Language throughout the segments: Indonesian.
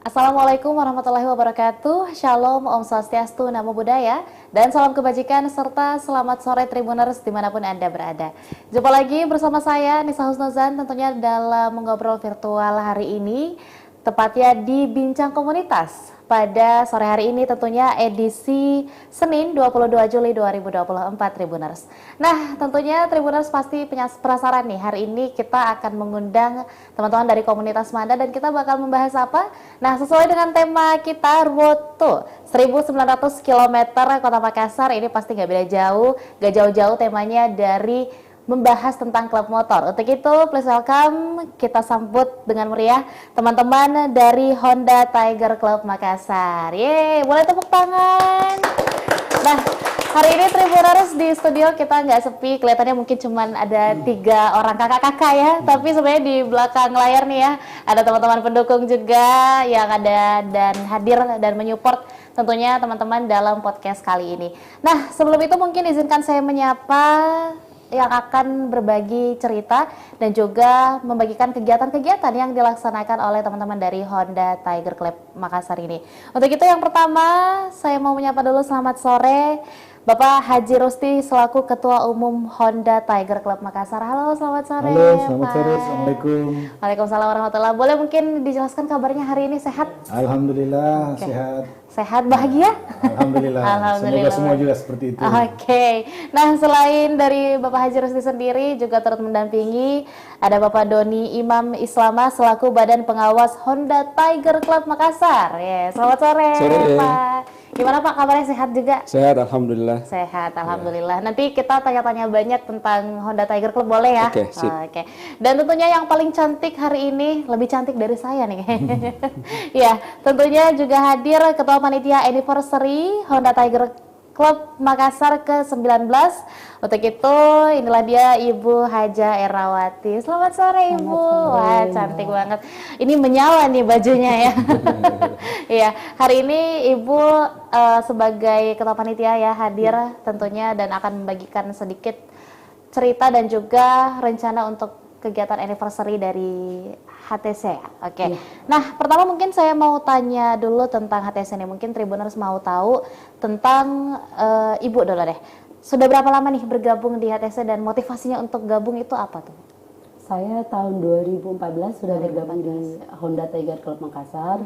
Assalamualaikum warahmatullahi wabarakatuh. Shalom, Om Swastiastu, Namo Buddhaya, dan salam kebajikan serta selamat sore Tribuners dimanapun Anda berada. Jumpa lagi bersama saya Nisa Husnuzan tentunya dalam mengobrol virtual hari ini, tepatnya di Bincang Komunitas. Pada sore hari ini tentunya edisi Senin 22 Juli 2024 Tribuners. Nah, tentunya Tribuners pasti penasaran nih, hari ini kita akan mengundang teman-teman dari komunitas Manda dan kita bakal membahas apa? Nah, sesuai dengan tema kita, Road to 1900 km Kota Makassar, ini pasti gak beda jauh, gak jauh-jauh temanya dari membahas tentang klub motor. Untuk itu, please welcome, kita sambut dengan meriah teman-teman dari Honda Tiger Club Makassar. Yeay, boleh tepuk tangan. Nah, hari ini Tribuners di studio kita nggak sepi, kelihatannya mungkin cuman ada 3 orang kakak-kakak ya, tapi sebenarnya di belakang layar nih ya, ada teman-teman pendukung juga yang ada dan hadir dan menyupport tentunya teman-teman dalam podcast kali ini. Nah, sebelum itu mungkin izinkan saya menyapa yang akan berbagi cerita dan juga membagikan kegiatan-kegiatan yang dilaksanakan oleh teman-teman dari Honda Tiger Club Makassar ini. Untuk itu yang pertama, saya mau menyapa dulu selamat sore Bapak Haji Rusti selaku Ketua Umum Honda Tiger Club Makassar. Halo, selamat sore. Halo, selamat sore. Assalamualaikum. Waalaikumsalam warahmatullahi. Boleh mungkin dijelaskan kabarnya hari ini sehat? Alhamdulillah, Oke. sehat. Sehat, bahagia? Alhamdulillah. Alhamdulillah. Semoga semua juga seperti itu. Oke. Nah, selain dari Bapak Haji Rusdi sendiri juga turut mendampingi ada Bapak Doni Imam Islama selaku Badan Pengawas Honda Tiger Club Makassar. Ya, selamat sore, Sore. Pak. Gimana Pak, kabarnya sehat juga? Sehat, alhamdulillah. Sehat, alhamdulillah. Nanti kita tanya-tanya banyak tentang Honda Tiger Club, boleh ya? Oke, sip. Oke. Dan tentunya yang paling cantik hari ini, lebih cantik dari saya nih. Ya, tentunya juga hadir Ketua Panitia Anniversary Honda Tiger Club Makassar ke-19. Untuk itu, inilah dia Ibu Haja Erawati. Selamat sore Ibu. Wah, cantik banget. Ini menyala nih bajunya ya. Iya, hari ini Ibu sebagai Ketua Panitia ya hadir tentunya dan akan membagikan sedikit cerita dan juga rencana untuk kegiatan anniversary dari HTC. Oke. Iya. Nah, pertama mungkin saya mau tanya dulu tentang HTC ini. Mungkin Tribuners mau tahu tentang Ibu dulu deh. Sudah berapa lama nih bergabung di HTC dan motivasinya untuk gabung itu apa tuh? Saya tahun 2014 sudah bergabung di Honda Tiger Club Makassar.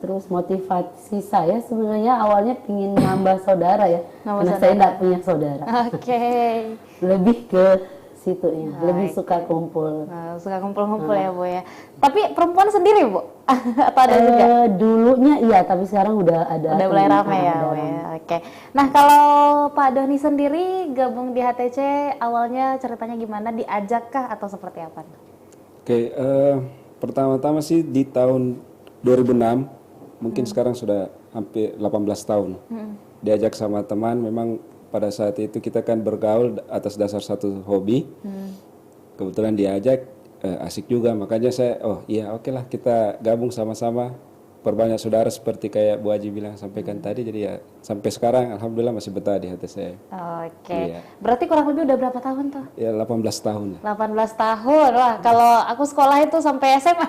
Terus motivasi saya sebenarnya awalnya ingin nambah saudara ya, Nambah karena saudara. saya tidak punya saudara. Oke. Lebih ke situ ya, lebih Baik. suka kumpul. Nah, suka kumpul-kumpul ya Bu ya. Tapi perempuan sendiri Bu? Atau ada juga? Dulunya iya, tapi sekarang udah ada. Udah mulai teman, ramai ya, udah Bu ramai. ya. Oke. Nah, kalau Pak Doni sendiri gabung di HTC awalnya ceritanya gimana? Diajakkah atau seperti apa? Oke, pertama-tama sih di tahun 2006, mungkin sekarang sudah hampir 18 tahun. Diajak sama teman, memang pada saat itu kita kan bergaul atas dasar satu hobi. Kebetulan diajak, asik juga, makanya saya, oh iya oke lah kita gabung sama-sama. Perbanyak saudara seperti kayak Bu Haji bilang sampaikan tadi, jadi ya sampai sekarang alhamdulillah masih betah di hati saya. Oke. Iya. Berarti kurang lebih udah berapa tahun tuh? Ya 18 tahun. 18 tahun. Wah, kalau aku sekolah itu sampai SMA.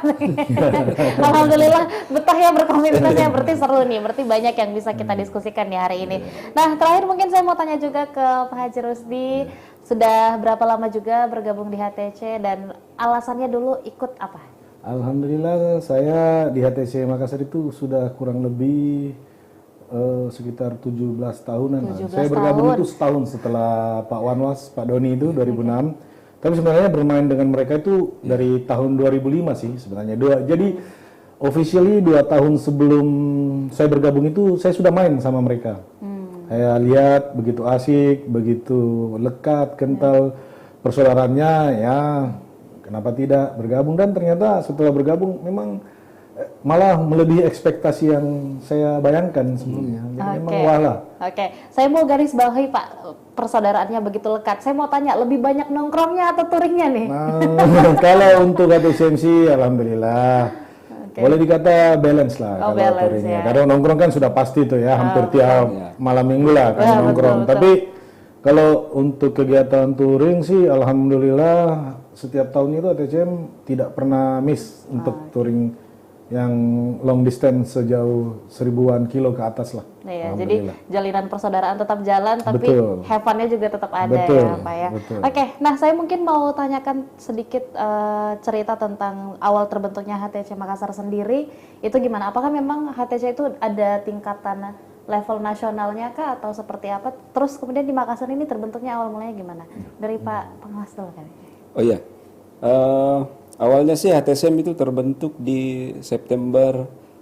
Alhamdulillah betah ya berkomunitasnya. Berarti seru nih. Berarti banyak yang bisa kita diskusikan di hari ini. Nah, terakhir mungkin saya mau tanya juga ke Pak Haji Rusdi. Sudah berapa lama juga bergabung di HTC dan alasannya dulu ikut apa? Alhamdulillah, saya di HTC Makassar itu sudah kurang lebih sekitar 17 tahunan. 17 Saya bergabung tahun. itu setahun setelah Pak Wanwas, Pak Doni itu 2006. Tapi sebenarnya bermain dengan mereka itu dari tahun 2005 sih sebenarnya. Jadi officially 2 tahun sebelum saya bergabung itu saya sudah main sama mereka. Saya lihat begitu asik, begitu lekat, kental persaudaraannya ya. Kenapa tidak bergabung, dan ternyata setelah bergabung memang malah melebihi ekspektasi yang saya bayangkan sebelumnya. Jadi memang wah lah. Oke, saya mau garis bawahi Pak, persaudaraannya begitu lekat. Saya mau tanya, lebih banyak nongkrongnya atau touringnya nih? Nah, kalau untuk HTCMC, alhamdulillah. Boleh dikata balance lah kalau balance, touringnya. ya. Karena nongkrong kan sudah pasti tuh ya, hampir tiap malam minggu lah kan Ya, nongkrong. betul. Tapi kalau untuk kegiatan touring sih, alhamdulillah setiap tahun itu ATCM tidak pernah miss untuk touring yang long distance sejauh 1000-an kilo ke atas lah. Iya, jadi jalinan persaudaraan tetap jalan, tapi Betul. have fun-nya juga tetap ada Betul, ya Pak ya. betul. Oke, nah saya mungkin mau tanyakan sedikit cerita tentang awal terbentuknya HTC Makassar sendiri, itu gimana? Apakah memang HTC itu ada tingkatan level nasionalnya kah atau seperti apa? Terus kemudian di Makassar ini terbentuknya awal mulanya gimana? Dari Pak Pengawas dulu kan? Oh iya, awalnya sih HTSM itu terbentuk di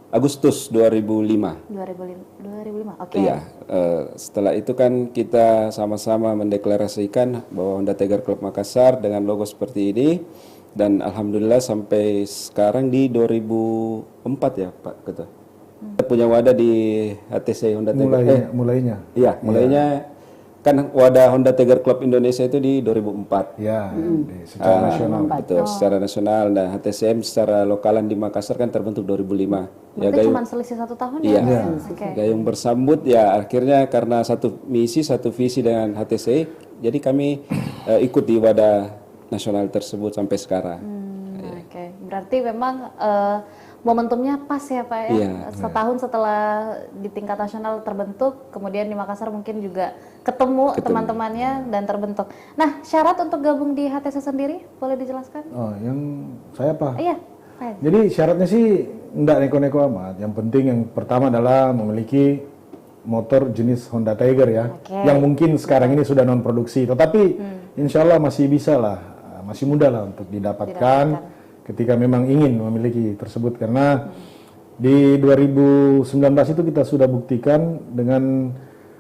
Agustus 2005. 2005, oke. Iya, setelah itu kan kita sama-sama mendeklarasikan bahwa Honda Tiger Club Makassar dengan logo seperti ini, dan alhamdulillah sampai sekarang di 2004 ya Pak Ketua. Kita punya wadah di HTC Honda Tiger. Mulainya. Iya, mulainya kan wadah Honda Tiger Club Indonesia itu di 2004. Ya, secara nasional. Betul, secara nasional. Dan HTCM secara lokalan di Makassar kan terbentuk 2005. Berarti cuma selisih 1 tahun Iya. ya? Oke. Gayung bersambut ya, akhirnya karena satu misi, satu visi dengan HTC, jadi kami ikut di wadah nasional tersebut sampai sekarang. Oke, berarti memang momentumnya pas ya Pak ya. Iya. Setahun setelah di tingkat nasional terbentuk, kemudian di Makassar mungkin juga ketemu teman-temannya dan terbentuk. Nah, syarat untuk gabung di HTC sendiri boleh dijelaskan? Oh, yang saya apa? Iya, Pak. Jadi syaratnya sih enggak neko-neko amat. Yang penting yang pertama adalah memiliki motor jenis Honda Tiger ya, Oke. yang mungkin sekarang ini sudah non produksi, tetapi insya Allah masih bisa lah, masih mudah lah untuk didapatkan ketika memang ingin memiliki tersebut, karena di 2019 itu kita sudah buktikan dengan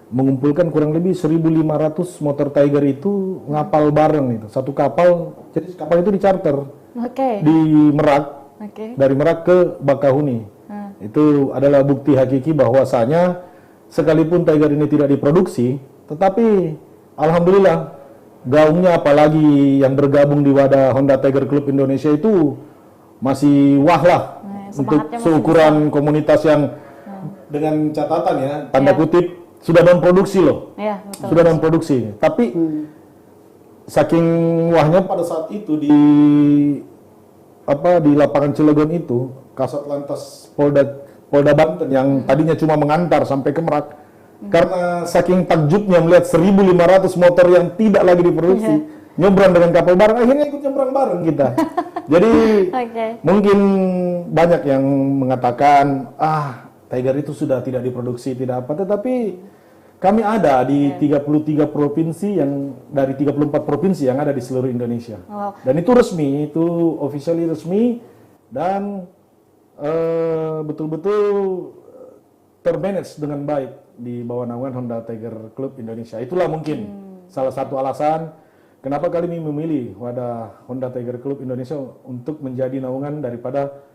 mengumpulkan kurang lebih 1.500 motor Tiger itu ngapal bareng itu satu kapal. Jadi kapal itu dicarter Oke. di Merak, Oke. dari Merak ke Bakahuni. Itu adalah bukti hakiki bahwasanya sekalipun Tiger ini tidak diproduksi, tetapi alhamdulillah gaungnya apalagi yang bergabung di wadah Honda Tiger Club Indonesia itu masih wah lah untuk semangatnya masih seukuran komunitas yang dengan catatan ya tanda kutip sudah non produksi loh. Iya, betul. Sudah non produksi. Tapi saking wahnya pada saat itu di lapangan Cilegon itu, Kasat Lantas Polda Banten yang tadinya cuma mengantar sampai ke Merak, karena saking takjubnya melihat 1.500 motor yang tidak lagi diproduksi, nyebrang dengan kapal bareng, akhirnya ikut nyebrang bareng kita. Jadi mungkin banyak yang mengatakan, Tiger itu sudah tidak diproduksi, tidak apa, tetapi kami ada di 33 provinsi yang dari 34 provinsi yang ada di seluruh Indonesia. Dan itu resmi, itu officially resmi, dan betul-betul termanage dengan baik di bawah naungan Honda Tiger Club Indonesia. Itulah mungkin salah satu alasan kenapa kami memilih wadah Honda Tiger Club Indonesia untuk menjadi naungan daripada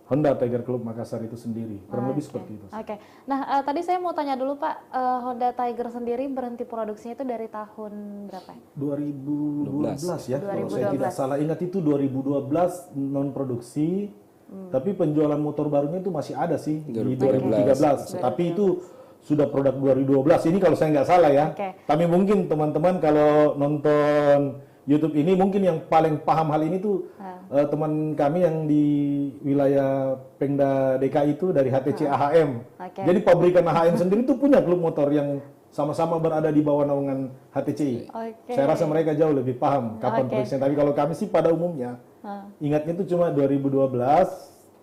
Honda Tiger Club Makassar itu sendiri. Kurang lebih seperti itu. Oke. Nah, tadi saya mau tanya dulu Pak, Honda Tiger sendiri berhenti produksinya itu dari tahun berapa? 2012 ya, kalau saya tidak salah ingat itu 2012 non produksi. Tapi penjualan motor barunya itu masih ada sih di 2013. Tapi itu sudah produk 2012. Ini kalau saya nggak salah ya. Tapi mungkin teman-teman kalau nonton YouTube ini mungkin yang paling paham hal ini tuh teman kami yang di wilayah Pemda DKI itu dari HTC AHM. Jadi pabrikan AHM sendiri tuh punya klub motor yang sama-sama berada di bawah naungan HTCI. Saya rasa mereka jauh lebih paham kapan produksinya. Tapi kalau kami sih pada umumnya ingatnya itu cuma 2012.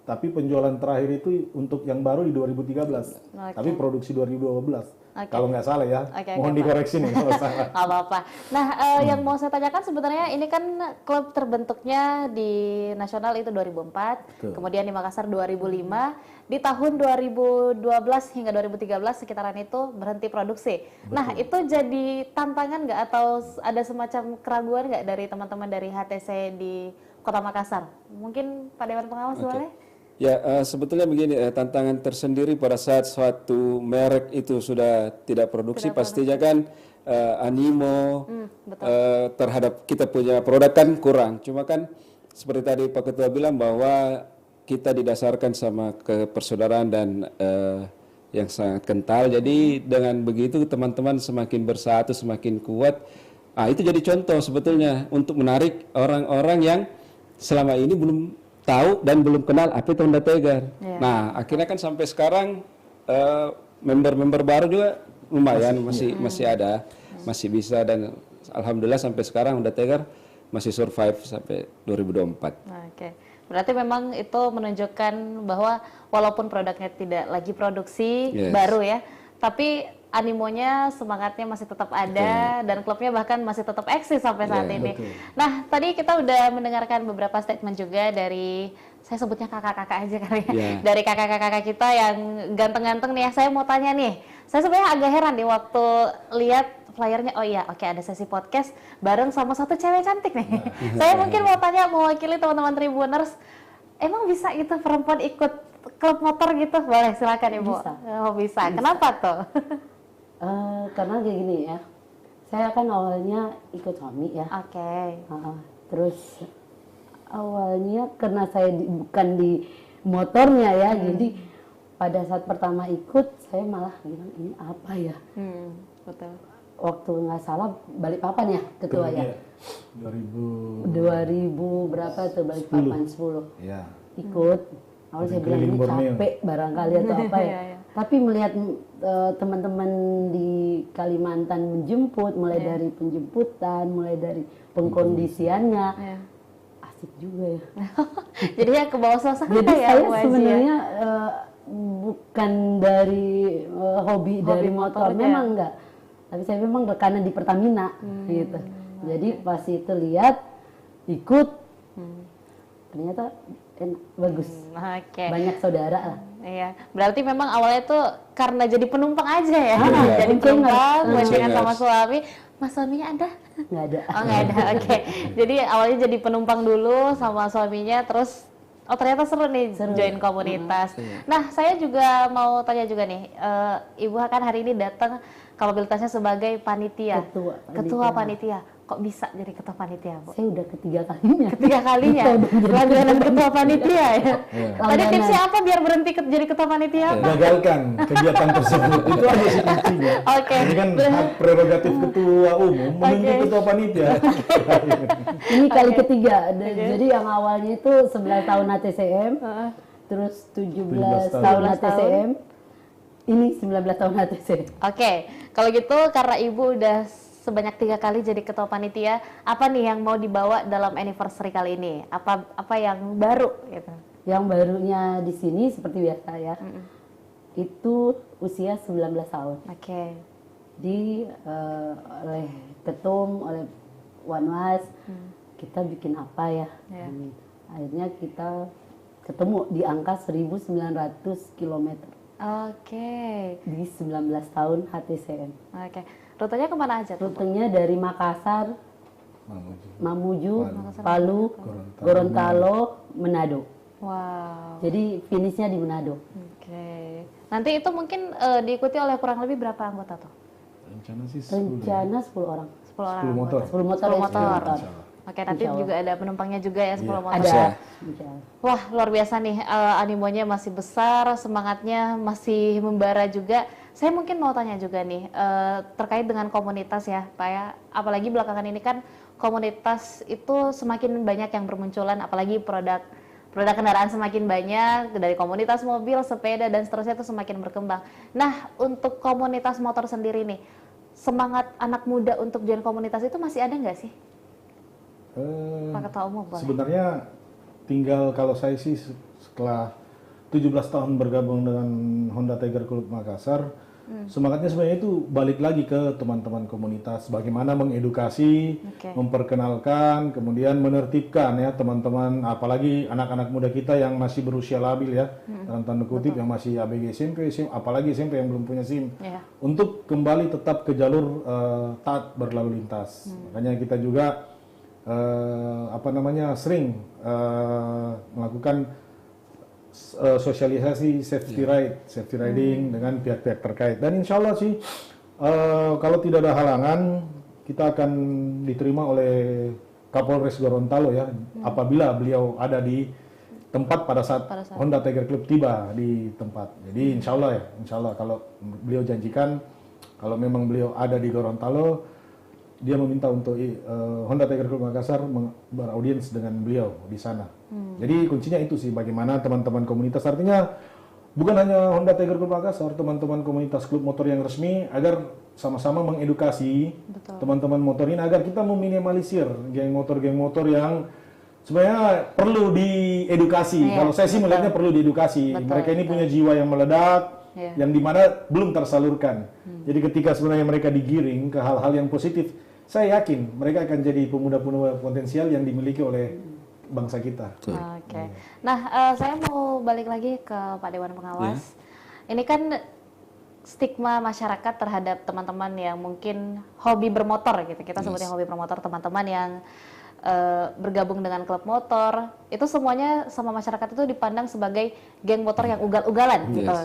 Tapi penjualan terakhir itu untuk yang baru di 2013. Tapi produksi 2012. Kalau nggak salah ya. Mohon dikoreksi nih kalau salah. Nggak apa-apa. Nah, yang mau saya tanyakan sebenarnya ini kan klub terbentuknya di nasional itu 2004. Kemudian di Makassar 2005. Di tahun 2012 hingga 2013 sekitaran itu berhenti produksi. Nah, itu jadi tantangan nggak atau ada semacam keraguan nggak dari teman-teman dari HTC di Kota Makassar? Mungkin Pak Dewan Pengawas boleh? Ya, sebetulnya begini, tantangan tersendiri pada saat suatu merek itu sudah tidak produksi, pastinya kan animo terhadap kita punya produk kan kurang. Cuma kan seperti tadi Pak Ketua bilang bahwa kita didasarkan sama kepersaudaraan dan yang sangat kental. Jadi dengan begitu teman-teman semakin bersatu, semakin kuat. Itu jadi contoh sebetulnya untuk menarik orang-orang yang selama ini belum tahu dan belum kenal apa itu Honda Tiger. Iya. Nah, akhirnya kan sampai sekarang member-member baru juga lumayan masih ada, masih bisa, dan alhamdulillah sampai sekarang Honda Tiger masih survive sampai 2024. Oke. Berarti memang itu menunjukkan bahwa walaupun produknya tidak lagi produksi Yes. baru ya, tapi animonya, semangatnya masih tetap ada, dan klubnya bahkan masih tetap eksis sampai saat Iya, ini. betul. Nah, tadi kita udah mendengarkan beberapa statement juga dari, saya sebutnya kakak-kakak aja kali ya, Iya. dari kakak-kakak kita yang ganteng-ganteng nih ya. Saya mau tanya nih, saya sebenarnya agak heran di waktu lihat flyernya, oh iya, oke, ada sesi podcast bareng sama satu cewek cantik nih. Saya mungkin mau tanya, mewakili teman-teman Tribuners, emang bisa gitu perempuan ikut klub motor gitu? Boleh, silakan Ibu. Bisa. Oh, bisa. Kenapa tuh? Karena kayak gini ya, saya kan awalnya ikut suami ya. Oke. Terus awalnya karena saya bukan di motornya ya, jadi pada saat pertama ikut saya malah bilang ini apa ya. Betul. Waktu nggak salah Balikpapan ya ketua ya. 2000 berapa tuh Balikpapan 10 ya. ikut. Awal saya bilang Keliling ini Borneo. capek barangkali atau apa ya. Iya, iya. Tapi melihat teman-teman di Kalimantan menjemput, mulai dari penjemputan, mulai dari pengkondisiannya, Iya. asik juga ya. Jadi ya ke bawah suasana Jadi ya, saya Bu Haji ya? sebenarnya bukan dari hobi dari motor, motornya. memang enggak. Tapi saya memang rekanan di Pertamina gitu. Jadi pas itu lihat, ikut, ternyata bagus. Oke. Banyak saudara lah. Iya, berarti memang awalnya tuh karena jadi penumpang aja ya, Iya. jadi penumpang, boncengan Boncengers. sama suami. Mas suaminya ada? Nggak ada. Oh nggak ada, oke. Jadi awalnya jadi penumpang dulu sama suaminya, terus oh ternyata seru nih join komunitas. Nah saya juga mau tanya juga nih, Ibu kan hari ini datang kapabilitasnya sebagai panitia, ketua panitia. Kok bisa jadi ketua panitia, Bu? Saya udah ketiga kalinya. Ketiga kalinya langganan ketua panitia ya. Tadi Langganan. tipsnya apa biar berhenti jadi ketua panitia? Apa? Gagalkan kegiatan tersebut. Itu aja sih kuncinya. Oke. Ini kan hak prerogatif ketua umum menunjuk ketua panitia. Ini kali ketiga. Jadi yang awalnya itu 11 tahun ATCM, terus 17 tahun 17 ATCM, ini 19 tahun ATCM. Oke, kalau gitu karena Ibu udah sebanyak 3 kali jadi ketua panitia, apa nih yang mau dibawa dalam anniversary kali ini? Apa yang baru gitu? Yang barunya di sini seperti biasa ya, itu usia 19 tahun. Oke. Oleh ketum, oleh Wanwas, kita bikin apa ya? Ya. Akhirnya kita ketemu di angka 1.900 km Oke. di 19 tahun HTCM. Oke. Rutenya kemana aja tuh? Rutenya dari Makassar, Mamuju, Makassar, Palu, Gorontalo, Manado. Wow. Jadi finishnya di Manado. Oke. Nanti itu mungkin diikuti oleh kurang lebih berapa anggota tuh? Rencana sih 10. Rencana 10 orang. 10 orang. 10 motor. 10 motor. 10 ya, motor. 10 motor. Oke, nanti Insya Allah. juga ada penumpangnya juga ya 10 motor. Ada. Bisa. Insya Allah. Wah, luar biasa nih, animonya masih besar, semangatnya masih membara juga. Saya mungkin mau tanya juga nih, terkait dengan komunitas ya, Pak ya. Apalagi belakangan ini kan komunitas itu semakin banyak yang bermunculan, apalagi produk kendaraan semakin banyak, dari komunitas mobil, sepeda, dan seterusnya itu semakin berkembang. Nah, untuk komunitas motor sendiri nih, semangat anak muda untuk join komunitas itu masih ada nggak sih? Pak Ketua Umum boleh. Sebenarnya tinggal kalau saya sih setelah 17 tahun bergabung dengan Honda Tiger Club Makassar, semangatnya sebenarnya itu balik lagi ke teman-teman komunitas, bagaimana mengedukasi, Oke. memperkenalkan, kemudian menertibkan ya teman-teman, apalagi anak-anak muda kita yang masih berusia labil ya, dalam tanda kutip yang masih ABG SMP, apalagi SMP yang belum punya SIM, Ya. untuk kembali tetap ke jalur taat berlalu lintas. Makanya kita juga sering melakukan sosialisasi safety riding dengan pihak-pihak terkait, dan insya Allah sih kalau tidak ada halangan kita akan diterima oleh Kapolres Gorontalo ya, apabila beliau ada di tempat pada saat Honda Tiger Club tiba di tempat. Jadi insya Allah kalau beliau janjikan, kalau memang beliau ada di Gorontalo, dia meminta untuk Honda Tiger Club Makassar beraudiens dengan beliau di sana. Jadi kuncinya itu sih, bagaimana teman-teman komunitas, artinya bukan hanya Honda Tiger Club Makassar, teman-teman komunitas klub motor yang resmi agar sama-sama mengedukasi teman-teman motor ini agar kita meminimalisir geng motor yang sebenarnya perlu diedukasi. Kalau saya sih melihatnya perlu diedukasi. Mereka ini punya jiwa yang meledak, yang dimana belum tersalurkan. Jadi ketika sebenarnya mereka digiring ke hal-hal yang positif, saya yakin mereka akan jadi pemuda-pemuda potensial yang dimiliki oleh bangsa kita. Oke. Nah, saya mau balik lagi ke Pak Dewan Pengawas. Ini kan stigma masyarakat terhadap teman-teman yang mungkin hobi bermotor gitu. Kita sebutnya hobi bermotor, teman-teman yang bergabung dengan klub motor. Itu semuanya sama masyarakat itu dipandang sebagai geng motor yang ugal-ugalan gitu.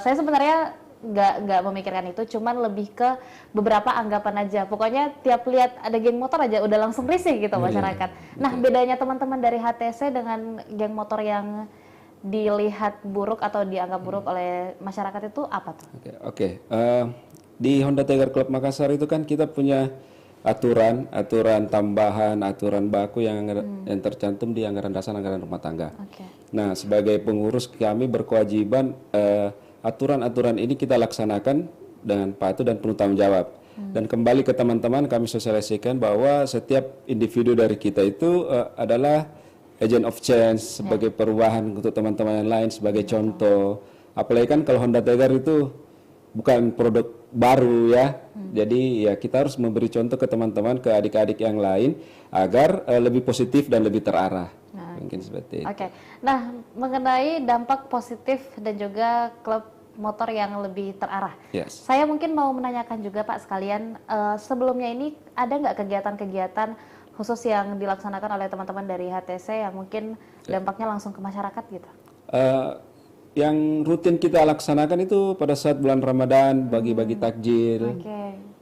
Saya sebenarnya nggak memikirkan itu, cuman lebih ke beberapa anggapan aja. Pokoknya tiap lihat ada geng motor aja udah langsung risih gitu masyarakat. Nah, bedanya teman-teman dari HTC dengan geng motor yang dilihat buruk atau dianggap buruk oleh masyarakat itu apa tuh? Oke. Di Honda Tiger Club Makassar itu kan kita punya aturan tambahan, aturan baku yang tercantum di anggaran dasar anggaran rumah tangga. Nah, sebagai pengurus kami berkewajiban aturan-aturan ini kita laksanakan dengan patuh dan penuh tanggung jawab. Dan kembali ke teman-teman, kami sosialisasikan bahwa setiap individu dari kita itu adalah agent of change, sebagai perubahan untuk teman-teman yang lain, sebagai contoh. Apalagi kan kalau Honda Tiger itu bukan produk baru ya. Jadi ya kita harus memberi contoh ke teman-teman, ke adik-adik yang lain agar lebih positif dan lebih terarah. Mungkin seperti itu. Oke. Nah, mengenai dampak positif dan juga klub motor yang lebih terarah. Saya mungkin mau menanyakan juga Pak sekalian, sebelumnya ini ada nggak kegiatan-kegiatan khusus yang dilaksanakan oleh teman-teman dari HTC yang mungkin dampaknya langsung ke masyarakat gitu? Yang rutin kita laksanakan itu pada saat bulan Ramadan, bagi-bagi takjil.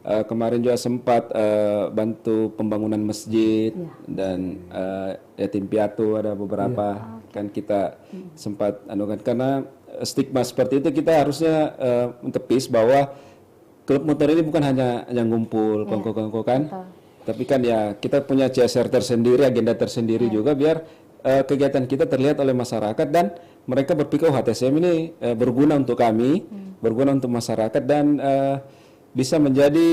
Kemarin juga sempat bantu pembangunan masjid dan yatim piatu ada beberapa. Kan kita sempat anukan, karena stigma seperti itu kita harusnya mentepis bahwa klub motor ini bukan hanya ngumpul kongko-kongko kan, tapi kan ya kita punya CSR tersendiri, agenda tersendiri juga biar kegiatan kita terlihat oleh masyarakat dan mereka berpikir oh HTCM ini berguna untuk kami, berguna untuk masyarakat dan bisa menjadi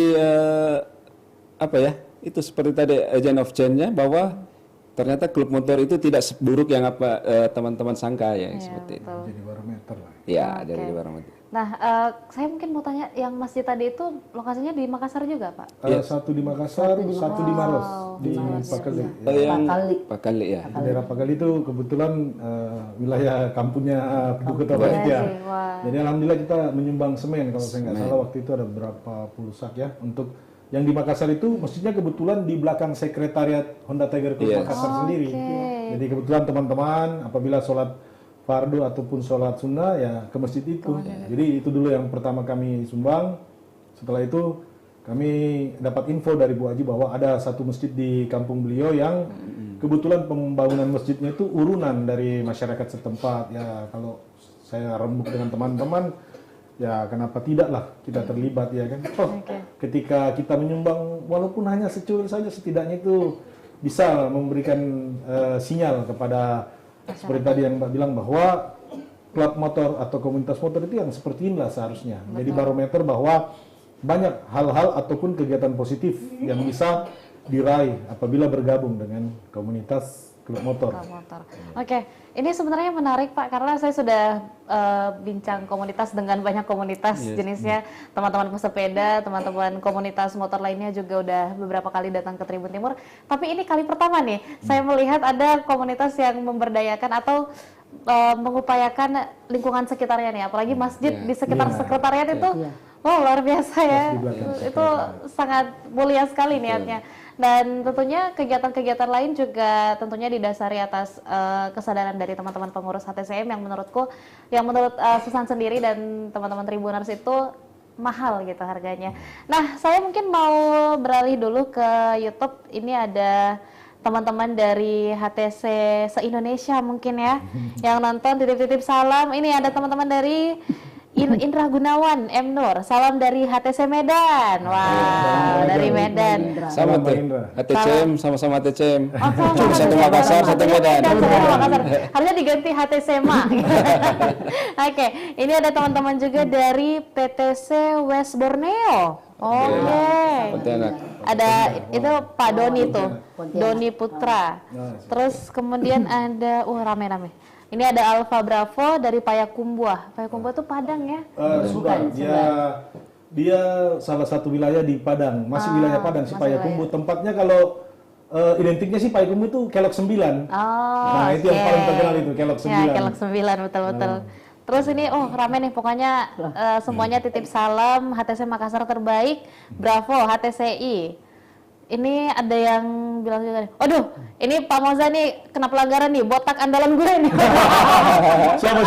apa ya, itu seperti tadi agent of change-nya, bahwa ternyata klub motor itu tidak seburuk yang apa teman-teman sangka ya, seperti itu. Jadi barometer lah. Ya, jadi barometer. Nah, saya mungkin mau tanya, yang masjid tadi itu lokasinya di Makassar juga, Pak? Satu di Makassar, satu di Maros, di Pakali. Pakali ya. Daerah Pakali itu kebetulan wilayah kampungnya Ibu Ketua Panitia. Jadi alhamdulillah kita menyumbang semen, kalau saya nggak salah waktu itu ada berapa puluh sak ya. Untuk yang di Makassar itu masjidnya kebetulan di belakang sekretariat Honda Tiger Club Makassar sendiri. Jadi kebetulan teman-teman apabila sholat fardu ataupun sholat sunnah ya ke masjid itu. Jadi itu dulu yang pertama kami sumbang. Setelah itu kami dapat info dari Bu Haji bahwa ada satu masjid di kampung beliau yang kebetulan pembangunan masjidnya itu urunan dari masyarakat setempat. Ya kalau saya rembuk dengan teman-teman, ya kenapa tidaklah kita terlibat ya kan. Ketika kita menyumbang walaupun hanya secuil saja, setidaknya itu bisa memberikan sinyal kepada seperti tadi yang Mbak bilang bahwa klub motor atau komunitas motor itu yang seperti inilah seharusnya menjadi barometer bahwa banyak hal-hal ataupun kegiatan positif yang bisa diraih apabila bergabung dengan komunitas klub motor. Oke, ini sebenarnya menarik Pak, karena saya sudah bincang komunitas dengan banyak komunitas jenisnya, teman-teman pesepeda, teman-teman komunitas motor lainnya juga udah beberapa kali datang ke Tribun Timur. Tapi ini kali pertama nih, saya melihat ada komunitas yang memberdayakan atau mengupayakan lingkungan sekitarnya nih, apalagi masjid di sekitar sekretariat itu, wow luar biasa ya, itu sangat mulia sekali niatnya. Dan tentunya kegiatan-kegiatan lain juga tentunya didasari atas kesadaran dari teman-teman pengurus HTCM yang menurutku, yang menurut Susan sendiri dan teman-teman Tribuners itu mahal gitu harganya. Nah, saya mungkin mau beralih dulu ke YouTube. Ini ada teman-teman dari HTC se-Indonesia mungkin ya yang nonton, titip-titip salam. Ini ada teman-teman dari Indra Gunawan, M. Nur, salam dari HTC Medan. Wow, dari Medan. Sama Salam, tuh. Indra. HTCM sama-sama HTCM. Oh, sama Cuma satu HTC Makassar, Medan. satu Iya, Medan. satu Makassar. Harusnya diganti HTCMA. Oke, ini ada teman-teman juga dari PTC West Borneo. Oke. Pontianak. Ada itu Pak Doni tuh, Pontianak. Doni Putra. Terus kemudian ada, rame-rame. Ini ada Alfa Bravo dari Payakumbuh. Payakumbuh tuh Padang ya? Sudah, dia salah satu wilayah di Padang, masih wilayah Padang si masih Payakumbuh. Tempatnya kalau identiknya sih Payakumbuh itu Kelok 9. Oh, Nah, itu yang oke. paling terkenal itu Kelok 9. Ya, Kelok 9, betul-betul. Terus ini, rame nih, pokoknya semuanya titip salam, HTC Makassar terbaik, bravo HTCI. Ini ada yang bilang juga nih, aduh, ini Pak Moza nih kena pelanggaran nih, botak andalan gue nih. Siapa?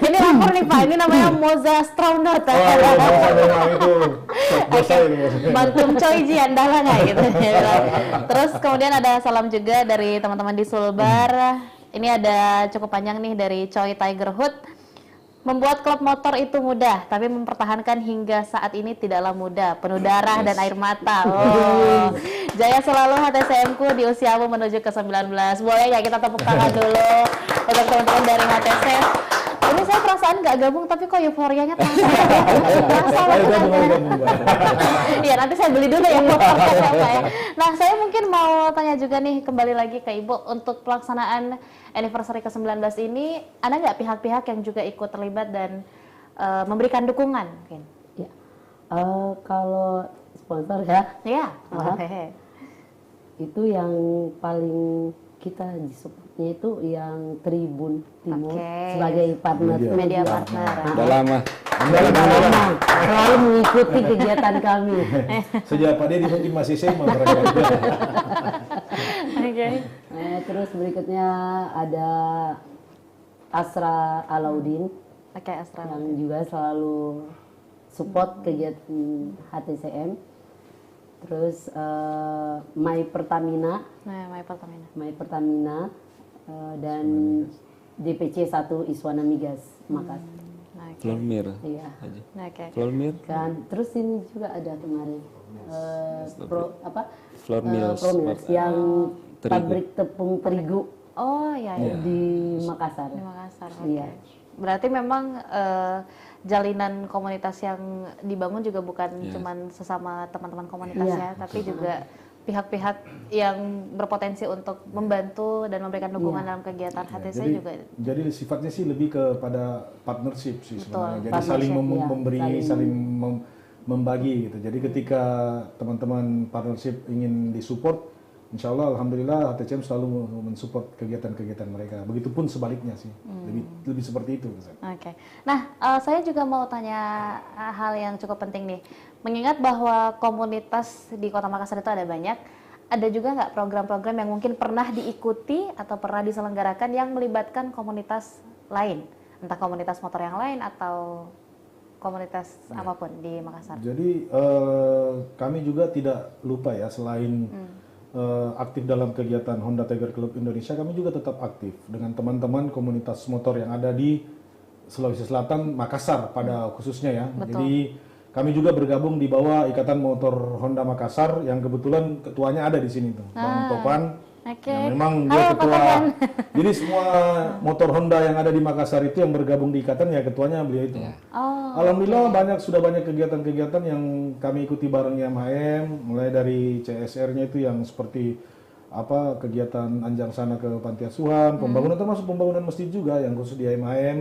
Ini lapor nih Pak, ini namanya Moza Astronaut. Oh, iya, memang itu. Dosa itu. Bantum Choi Ji andalan nggak gitu. Dia bilang. Terus kemudian ada salam juga dari teman-teman di Sulbar. Ini ada cukup panjang nih dari Choi Tiger Hood. Membuat klub motor itu mudah, tapi mempertahankan hingga saat ini tidaklah mudah. Penuh darah dan air mata. Oh. Jaya selalu HTCM-ku di usiamu menuju ke 19. Boleh ya kita tepuk tangan dulu untuk teman-teman dari HTC. Ini saya perasaan nggak gabung, tapi kok euforianya terasa. Ayo gabung. Iya, nanti saya beli dulu ya motornya Pak ya. Nah, saya mungkin mau tanya juga nih, kembali lagi ke Ibu, untuk pelaksanaan anniversary ke-19 ini, ada nggak pihak-pihak yang juga ikut terlibat dan memberikan dukungan mungkin? Ya. Kalau sponsor ya, Iya. itu yang paling kita disupportnya itu yang Tribun Timur Oke. sebagai partner Media partner. Udah lama. selalu mengikuti kegiatan kami. Sejak Pak Dedi mungkin masih SMA barangkali. Oke. Terus berikutnya ada Asra Alauddin Oke, Astra. yang juga selalu support kegiatan HTCM. Terus My Pertamina, Nah, My Pertamina. Dan DPC 1 Iswana Migas Makassar. Oke. Flormir. Iya. Aja. Oke. Flormir. Kan terus ini juga ada kemarin Flour Mills. Promills yang Terigu. pabrik tepung terigu Oh, iya, iya. di Makassar. Di Makassar. Oke. Iya. Berarti memang jalinan komunitas yang dibangun juga bukan cuman sesama teman-teman komunitasnya, tapi juga pihak-pihak yang berpotensi untuk membantu dan memberikan dukungan dalam kegiatan HTC juga. Jadi sifatnya sih lebih kepada partnership sih sebenarnya. Jadi partnership, saling ya. memberi, saling membagi gitu. Jadi ketika teman-teman partnership ingin disupport, insya Allah alhamdulillah HTCM selalu mensupport kegiatan-kegiatan mereka. Begitupun sebaliknya sih, lebih seperti itu. Oke. Nah, saya juga mau tanya hal yang cukup penting nih. Mengingat bahwa komunitas di Kota Makassar itu ada banyak, ada juga nggak program-program yang mungkin pernah diikuti atau pernah diselenggarakan yang melibatkan komunitas lain, entah komunitas motor yang lain atau komunitas apapun di Makassar? Jadi kami juga tidak lupa ya, selain aktif dalam kegiatan Honda Tiger Club Indonesia, kami juga tetap aktif dengan teman-teman komunitas motor yang ada di Sulawesi Selatan, Makassar pada khususnya ya. Betul. Jadi kami juga bergabung di bawah Ikatan Motor Honda Makassar yang kebetulan ketuanya ada di sini tuh, Bang Topan. Oke. Yang memang dia Halo, Pak ketua. Topan. Jadi semua motor Honda yang ada di Makassar itu yang bergabung di ikatan ya ketuanya beliau itu. Oh, Alhamdulillah sudah banyak kegiatan-kegiatan yang kami ikuti bareng YMHM, mulai dari CSR-nya itu yang seperti apa kegiatan Anjang Sana ke Panti Asuhan, pembangunan termasuk pembangunan masjid juga yang khusus di YMHM.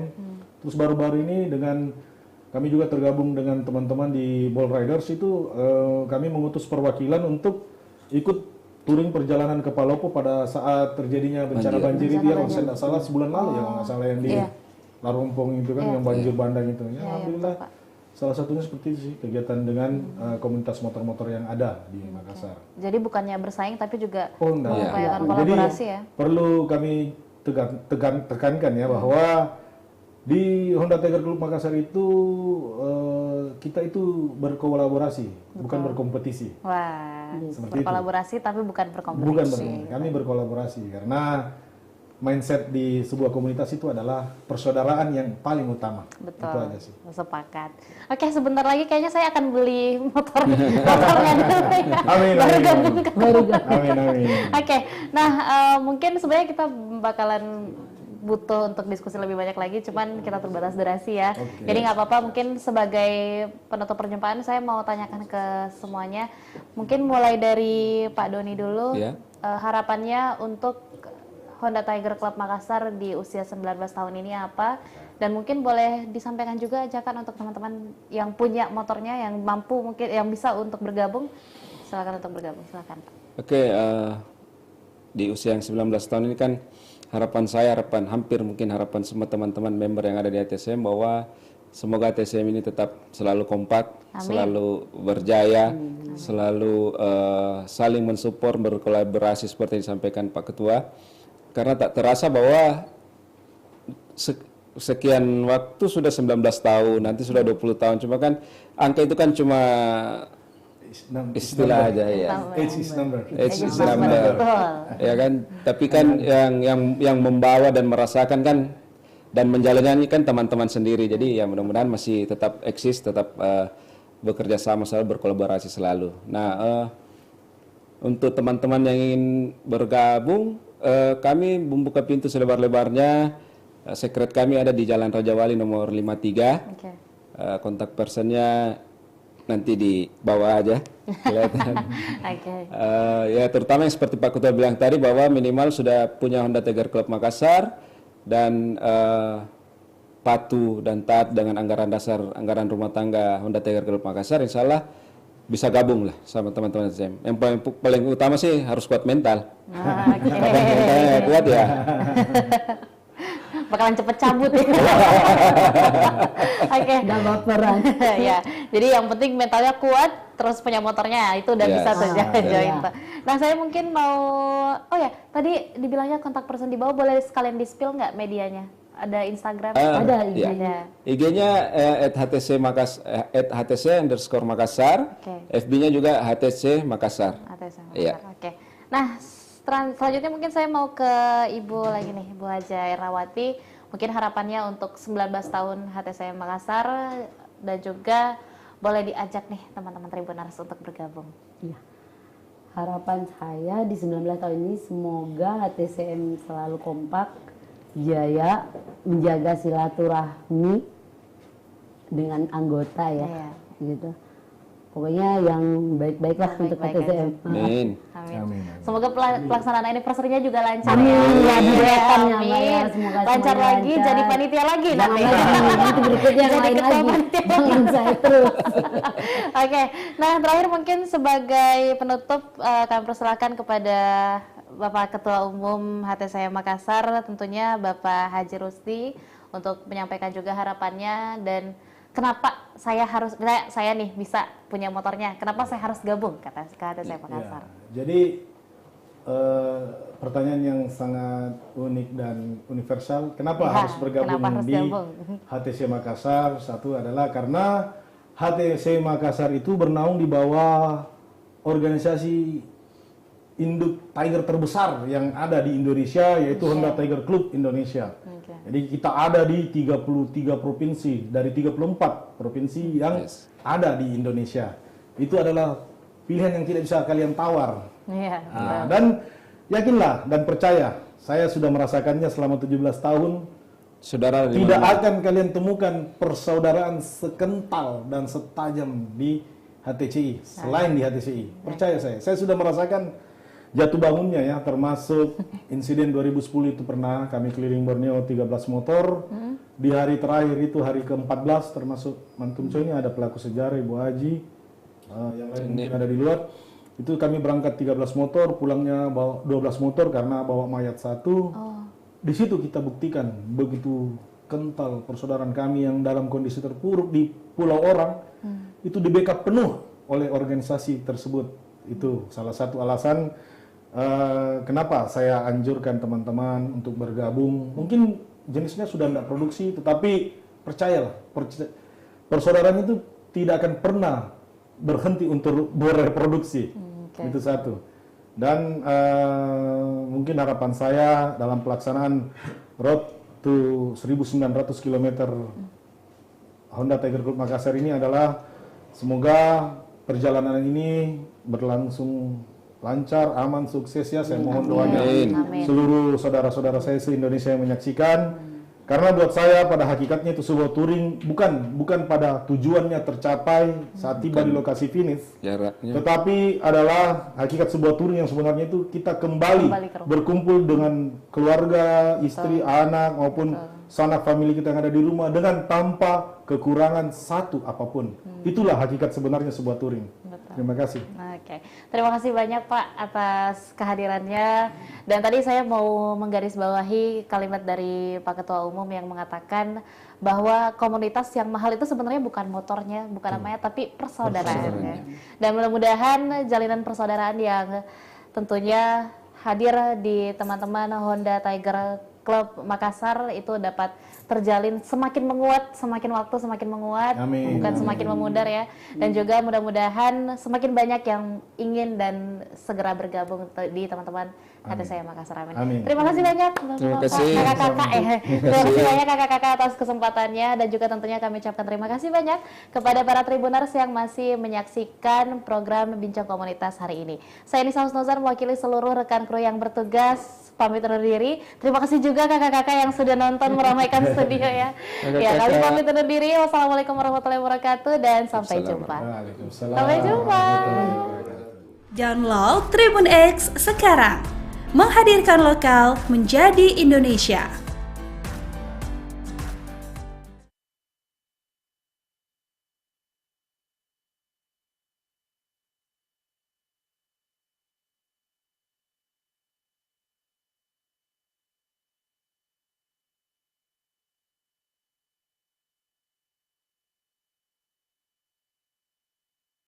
Terus baru-baru ini dengan kami juga tergabung dengan teman-teman di Ball Riders itu kami mengutus perwakilan untuk ikut touring perjalanan ke Palopo pada saat terjadinya bencana banjir itu ya, kalau saya tidak salah sebulan lalu ya kalau nggak salah yang di Larompong itu kan yang banjir bandang itu ya, alhamdulillah salah satunya seperti itu sih kegiatan dengan komunitas motor-motor yang ada di Makassar. Jadi bukannya bersaing tapi juga Enggak. mengupayakan Jadi kolaborasi ya. perlu kami tekankan ya bahwa di Honda Tiger Club Makassar itu kita itu berkolaborasi, bukan berkompetisi. Wah, Seperti berkolaborasi tapi bukan berkompetisi. Bukan kami berkolaborasi karena mindset di sebuah komunitas itu adalah persaudaraan yang paling utama. Betul. Itu aja sih. Sepakat. Oke, sebentar lagi kayaknya saya akan beli motornya dulu ya. Amin, Baru amin, gabung ke Amin, amin. Oke, nah mungkin sebenarnya kita bakalan butuh untuk diskusi lebih banyak lagi, cuman kita terbatas durasi ya. Oke. Jadi nggak apa-apa, mungkin sebagai penutup perjumpaan saya mau tanyakan ke semuanya. Mungkin mulai dari Pak Doni dulu, Ya. harapannya untuk Honda Tiger Club Makassar di usia 19 tahun ini apa? Dan mungkin boleh disampaikan juga ajakan untuk teman-teman yang punya motornya, yang mampu mungkin, yang bisa untuk bergabung. Silakan untuk bergabung, silakan Pak. Oke, di usia yang 19 tahun ini kan harapan mungkin harapan semua teman-teman member yang ada di HTSM bahwa semoga HTSM ini tetap selalu kompak, Amin. selalu berjaya, selalu saling mensupport, berkolaborasi seperti yang disampaikan Pak Ketua. Karena tak terasa bahwa sekian waktu sudah 19 tahun, nanti sudah 20 tahun. Cuma kan angka itu kan cuma istilah aja ya. Age is number. Age is Betul. number. Ya kan, tapi kan yang membawa dan merasakan kan dan menjalannya kan teman-teman sendiri. Jadi ya mudah-mudahan masih tetap eksis, tetap bekerja sama selalu, berkolaborasi selalu. Nah, untuk teman-teman yang ingin bergabung, kami membuka pintu selebar-lebarnya. Sekret kami ada di Jalan Raja Wali nomor 53. Oke. Kontak personnya nanti di bawah aja kelihatan. Oke. Ya terutama yang seperti Pak Ketua bilang tadi bahwa minimal sudah punya Honda Tiger Club Makassar dan patuh dan taat dengan anggaran dasar anggaran rumah tangga Honda Tiger Club Makassar, insya Allah bisa gabung lah sama teman-teman SM. Yang paling utama sih harus kuat mental. Oke. Kalau mentalnya kuat ya. Bakalan cepet cabut ya. Oke. Nggak baperan. Ya, jadi yang penting mentalnya kuat, terus punya motornya itu udah Yes. bisa saja join. iya. Nah, saya mungkin mau, oh ya, tadi dibilangnya kontak person di bawah, boleh sekalian di-spill nggak medianya? Ada Instagram? Ada Iya. Ada. IG-nya @htc_makassar, Oke. FB-nya juga HTC Makassar. ATS Makassar. Iya. Oke. Nah, selanjutnya mungkin saya mau ke Ibu lagi nih, Ibu Haja Irawati. Mungkin harapannya untuk 19 tahun HTC Makassar dan juga boleh diajak nih teman-teman Tribuners untuk bergabung. Iya. Harapan saya di 19 tahun ini semoga HTCM selalu kompak, jaya, menjaga silaturahmi dengan anggota ya, Iya. gitu. Pokoknya yang baik-baik lah untuk Baik-baik HTCM. Amin. Amin. Amin. Semoga pelaksanaan anniversary-nya juga lancar. Amin, ya. ya, didoakan ya, Mbak, Amin. ya. Semoga Lancar semuanya lagi, lancar. jadi panitia lagi Jangan nanti. lagi, nanti berikutnya yang Jadi lain ketua lagi. panitia. Jangan saya terus. Oke, nah terakhir mungkin sebagai penutup kami persilakan kepada Bapak Ketua Umum HTC Makassar, tentunya Bapak Haji Rusdi, untuk menyampaikan juga harapannya dan kenapa saya nih bisa punya motornya, kenapa saya harus gabung ke HTC Makassar. Ya, jadi pertanyaan yang sangat unik dan universal. Kenapa Ya, harus bergabung kenapa harus di gabung? HTC Makassar? Satu adalah karena HTC Makassar itu bernaung di bawah organisasi induk Tiger terbesar yang ada di Indonesia, yaitu Honda Tiger Club Indonesia. Oke. Jadi kita ada di 33 provinsi dari 34 provinsi yang Yes. ada di Indonesia. Itu adalah pilihan yang tidak bisa kalian tawar. Iya. Nah, dan yakinlah dan percaya, saya sudah merasakannya selama 17 tahun. Saudara di Tidak mana? akan kalian temukan persaudaraan sekental dan setajam di HTCI selain di HTCI. Percaya saya sudah merasakan jatuh bangunnya ya, termasuk insiden 2010 itu pernah kami keliling Borneo 13 motor. Di hari terakhir itu hari ke-14 termasuk Mantum Coy, ini ada pelaku sejarah Ibu Haji, yang lain mungkin ada di luar. Itu kami berangkat 13 motor, pulangnya bawa 12 motor karena bawa mayat satu. Di situ kita buktikan begitu kental persaudaraan kami yang dalam kondisi terpuruk di pulau orang, itu di backup penuh oleh organisasi tersebut. Itu salah satu alasan kenapa saya anjurkan teman-teman untuk bergabung. Mungkin jenisnya sudah tidak produksi, tetapi percayalah, persaudaraan itu tidak akan pernah berhenti untuk bereproduksi. Itu satu. Dan mungkin harapan saya dalam pelaksanaan Road to 1900 km Honda Tiger Club Makassar ini adalah semoga perjalanan ini berlangsung lancar, aman, sukses ya. Saya mohon doanya seluruh saudara-saudara saya se-Indonesia yang menyaksikan. Karena buat saya pada hakikatnya itu sebuah touring bukan pada tujuannya tercapai saat tiba di lokasi finish, Jaraknya. tetapi adalah hakikat sebuah touring yang sebenarnya itu kita kembali ke rumah. berkumpul dengan keluarga, istri, anak maupun sanak famili kita yang ada di rumah dengan tanpa kekurangan satu apapun. Itulah hakikat sebenarnya sebuah touring. Terima kasih. Oke, terima kasih banyak Pak atas kehadirannya. Dan tadi saya mau menggarisbawahi kalimat dari Pak Ketua Umum yang mengatakan bahwa komunitas yang mahal itu sebenarnya bukan motornya, bukan namanya, tapi persaudaraannya. Dan mudah-mudahan jalinan persaudaraan yang tentunya hadir di teman-teman Honda Tiger Club Makassar itu dapat terjalin semakin menguat, semakin waktu semakin menguat, Amin. bukan semakin memudar ya. Dan juga mudah-mudahan semakin banyak yang ingin dan segera bergabung di teman-teman HTCI Makassar. Amin. Amin. Terima kasih banyak Terima kasih. kakak-kakak Terima kasih banyak kakak-kakak atas kesempatannya, dan juga tentunya kami ucapkan terima kasih banyak kepada para Tribuners yang masih menyaksikan program Bincang Komunitas hari ini. Saya Nisa Husnuzan mewakili seluruh rekan kru yang bertugas pamit undur diri. Terima kasih juga kakak-kakak yang sudah nonton meramaikan studio ya. Ya, kami pamit undur diri. Wassalamualaikum warahmatullahi wabarakatuh dan sampai jumpa. Waalaikumsalam. Sampai jumpa. Download Tribun X sekarang. Menghadirkan lokal menjadi Indonesia.